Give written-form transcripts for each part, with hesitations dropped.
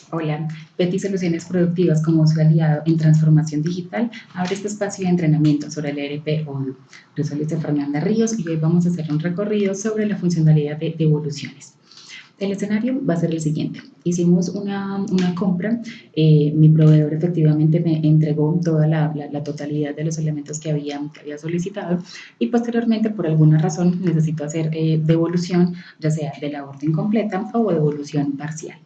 Hola, Betty Soluciones Productivas como su aliado en transformación digital abre este espacio de entrenamiento sobre el ERP ODU. Yo soy Luisa Fernanda Ríos y hoy vamos a hacer un recorrido sobre la funcionalidad de devoluciones. El escenario va a ser el siguiente. Hicimos una compra, mi proveedor efectivamente me entregó toda la totalidad de los elementos que había solicitado y posteriormente por alguna razón necesito hacer devolución, ya sea de la orden completa o devolución parcial.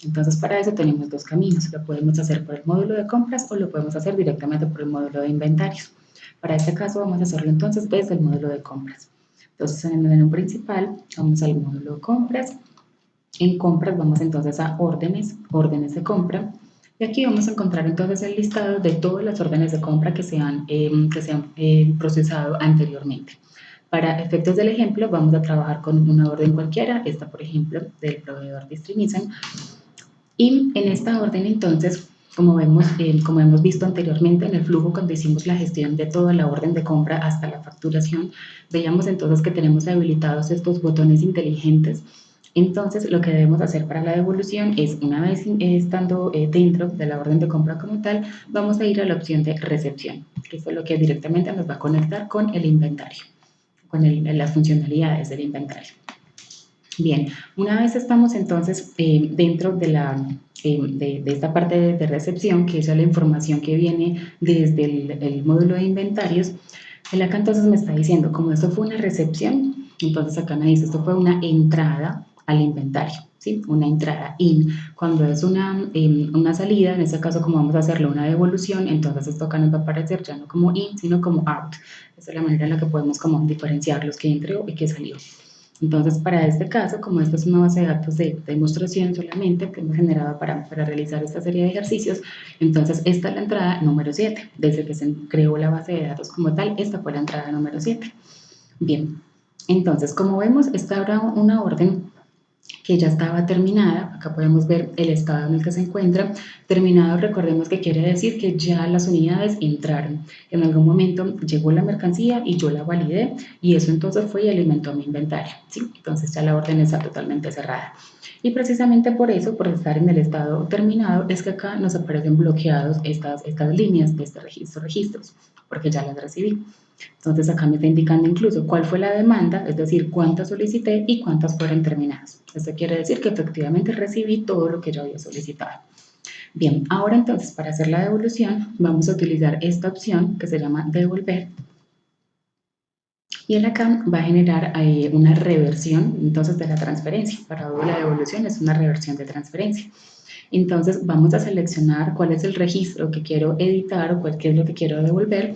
Entonces, para eso tenemos dos caminos. Lo podemos hacer por el módulo de compras o lo podemos hacer directamente por el módulo de inventarios. Para este caso vamos a hacerlo entonces desde el módulo de compras. Entonces, en el menú principal vamos al módulo de compras. En compras vamos entonces a órdenes de compra. Y aquí vamos a encontrar entonces el listado de todas las órdenes de compra que se han procesado anteriormente. Para efectos del ejemplo, vamos a trabajar con una orden cualquiera, esta por ejemplo del proveedor Distribution. Y en esta orden entonces, como hemos visto anteriormente en el flujo cuando hicimos la gestión de toda la orden de compra hasta la facturación, veíamos entonces que tenemos habilitados estos botones inteligentes. Entonces, lo que debemos hacer para la devolución es, una vez estando dentro de la orden de compra como tal, vamos a ir a la opción de recepción, que es lo que directamente nos va a conectar con el inventario, con las funcionalidades del inventario. Bien, una vez estamos entonces dentro de esta parte de recepción, que es la información que viene desde el módulo de inventarios, el acá entonces me está diciendo, como esto fue una recepción, entonces acá me dice, esto fue una entrada al inventario, ¿sí? Una entrada in. Cuando es una salida, en este caso como vamos a hacerlo una devolución, entonces esto acá nos va a aparecer ya no como in, sino como out. Esa es la manera en la que podemos como diferenciar los que entró y que salió. Entonces, para este caso, como esta es una base de datos de demostración solamente que hemos generado para realizar esta serie de ejercicios, entonces esta es la entrada número 7. Desde que se creó la base de datos como tal, esta fue la entrada número 7. Bien, entonces, como vemos, esta era una orden que ya estaba terminada. Acá podemos ver el estado en el que se encuentra. Terminado, recordemos que quiere decir que ya las unidades entraron. En algún momento llegó la mercancía y yo la validé y eso entonces fue y alimentó mi inventario, ¿sí? Entonces ya la orden está totalmente cerrada. Y precisamente por eso, por estar en el estado terminado, es que acá nos aparecen bloqueados estas líneas de estos registros, porque ya las recibí. Entonces acá me está indicando incluso cuál fue la demanda, es decir, cuántas solicité y cuántas fueron terminadas. Esto quiere decir que efectivamente recibí todo lo que yo había solicitado. Bien, ahora entonces para hacer la devolución vamos a utilizar esta opción que se llama devolver. Y él acá va a generar una reversión entonces de la transferencia. Para la devolución es una reversión de transferencia. Entonces vamos a seleccionar cuál es el registro que quiero editar o qué es lo que quiero devolver.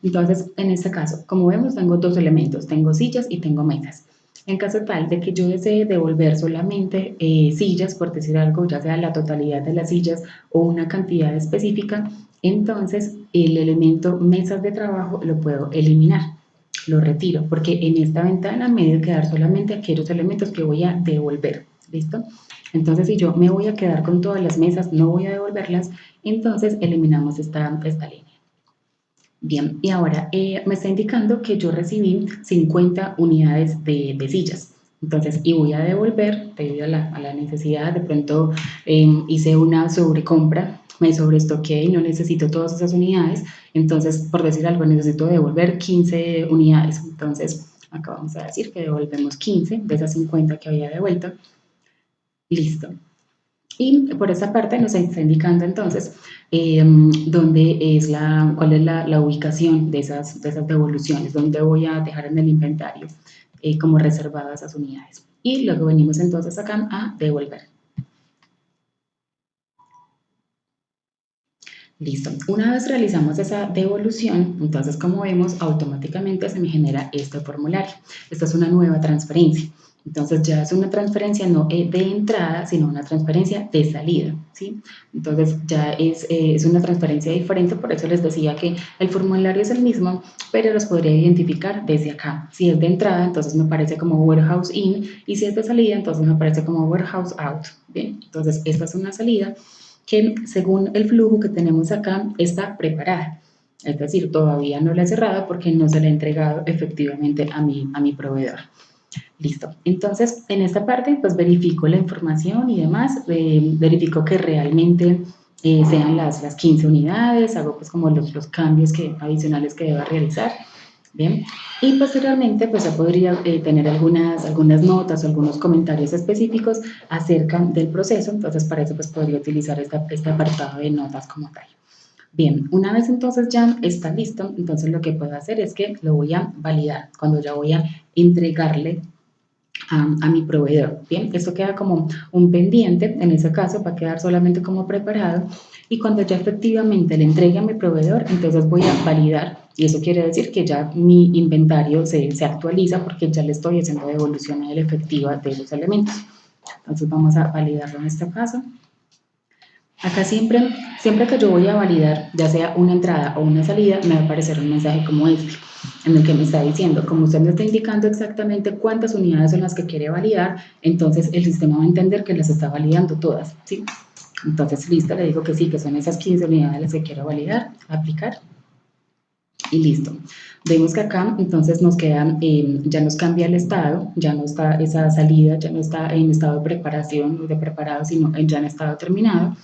Entonces, en este caso, como vemos, tengo dos elementos, tengo sillas y tengo mesas. En caso tal de que yo desee devolver solamente sillas, por decir algo, ya sea la totalidad de las sillas o una cantidad específica, entonces el elemento mesas de trabajo lo puedo eliminar, lo retiro, porque en esta ventana me debe quedar solamente aquellos elementos que voy a devolver, ¿listo? Entonces, si yo me voy a quedar con todas las mesas, no voy a devolverlas, entonces eliminamos esta línea. Bien, y ahora me está indicando que yo recibí 50 unidades de sillas. Entonces, y voy a devolver, debido a la necesidad, de pronto hice una sobrecompra, me sobreestoqué y no necesito todas esas unidades. Entonces, por decir algo, necesito devolver 15 unidades. Entonces, acá vamos a decir que devolvemos 15 de esas 50 que había devuelto. Listo. Y por esa parte nos está indicando entonces cuál es la ubicación de esas devoluciones, dónde voy a dejar en el inventario como reservadas esas unidades. Y luego venimos entonces acá a devolver. Listo. Una vez realizamos esa devolución, entonces como vemos, automáticamente se me genera este formulario. Esta es una nueva transferencia. Entonces ya es una transferencia no de entrada, sino una transferencia de salida, ¿sí? Entonces ya es una transferencia diferente, por eso les decía que el formulario es el mismo, pero los podría identificar desde acá. Si es de entrada, entonces me aparece como warehouse in, y si es de salida, entonces me aparece como warehouse out. Bien, entonces esta es una salida que según el flujo que tenemos acá está preparada. Es decir, todavía no la he cerrado porque no se la he entregado efectivamente a mi proveedor. Listo. Entonces, en esta parte, pues verifico la información y demás, verifico que realmente sean las 15 unidades, hago pues como los cambios adicionales que deba realizar. Bien, y posteriormente pues ya podría tener algunas notas o algunos comentarios específicos acerca del proceso, entonces para eso pues podría utilizar este apartado de notas como tal. Bien, una vez entonces ya está listo, entonces lo que puedo hacer es que lo voy a validar cuando ya voy a entregarle a mi proveedor. Bien, esto queda como un pendiente, en ese caso va a quedar solamente como preparado y cuando ya efectivamente le entregue a mi proveedor, entonces voy a validar y eso quiere decir que ya mi inventario se actualiza porque ya le estoy haciendo devolución a él efectiva de los elementos. Entonces vamos a validarlo en este caso. Acá siempre que yo voy a validar, ya sea una entrada o una salida, me va a aparecer un mensaje como este, en el que me está diciendo, como usted me está indicando exactamente cuántas unidades son las que quiere validar, entonces el sistema va a entender que las está validando todas, ¿sí? Entonces, listo, le digo que sí, que son esas 15 unidades las que quiero validar, aplicar, y listo. Vemos que acá entonces nos queda, ya nos cambia el estado, ya no está esa salida, ya no está en estado de preparación, de preparado, sino ya en estado terminado.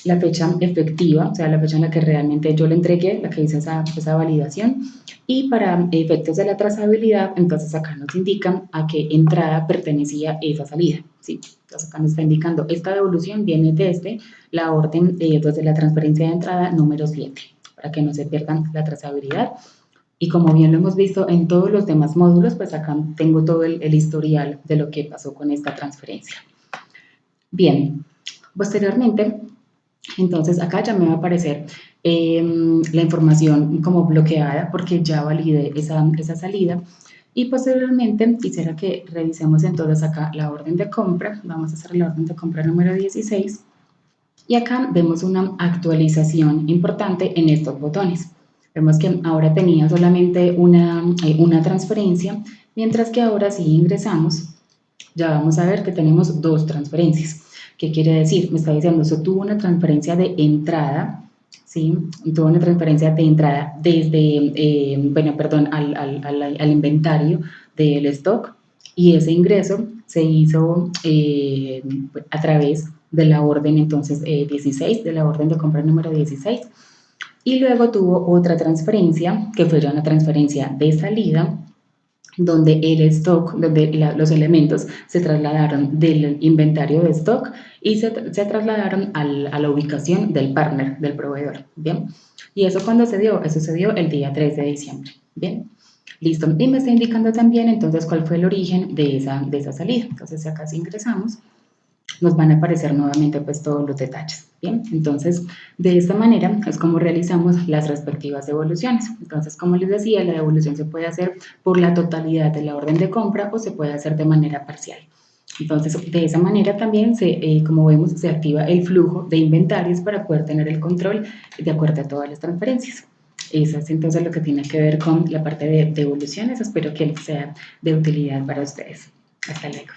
La fecha efectiva, o sea, la fecha en la que realmente yo le entregué, la que hice esa validación, y para efectos de la trazabilidad, entonces acá nos indican a qué entrada pertenecía esa salida, ¿sí? Entonces acá nos está indicando, esta devolución viene desde la orden desde la transferencia de entrada número 7, para que no se pierdan la trazabilidad. Y como bien lo hemos visto en todos los demás módulos, pues acá tengo todo el historial de lo que pasó con esta transferencia. Bien, posteriormente, entonces acá ya me va a aparecer la información como bloqueada porque ya validé esa salida y posteriormente quisiera que revisemos entonces acá la orden de compra, vamos a hacer la orden de compra número 16 y acá vemos una actualización importante en estos botones. Vemos que ahora tenía solamente una transferencia, mientras que ahora si ingresamos ya vamos a ver que tenemos dos transferencias. ¿Qué quiere decir? Me está diciendo, eso tuvo una transferencia de entrada, ¿sí? Tuvo una transferencia de entrada desde, al inventario del stock y ese ingreso se hizo a través de la orden entonces 16, de la orden de compra número 16. Y luego tuvo otra transferencia, que fue ya una transferencia de salida, donde el stock, donde los elementos se trasladaron del inventario de stock y se trasladaron a la ubicación del partner, del proveedor, ¿bien? ¿Y eso cuándo se dio? Eso se dio el día 3 de diciembre, ¿bien? Listo, y me está indicando también entonces cuál fue el origen de esa salida. Entonces acá si ingresamos, nos van a aparecer nuevamente pues todos los detalles, ¿bien? Entonces, de esta manera es como realizamos las respectivas devoluciones. Entonces, como les decía, la devolución se puede hacer por la totalidad de la orden de compra o se puede hacer de manera parcial. Entonces, de esa manera también, como vemos, se activa el flujo de inventarios para poder tener el control de acuerdo a todas las transferencias. Eso es entonces lo que tiene que ver con la parte de devoluciones. Espero que sea de utilidad para ustedes. Hasta luego.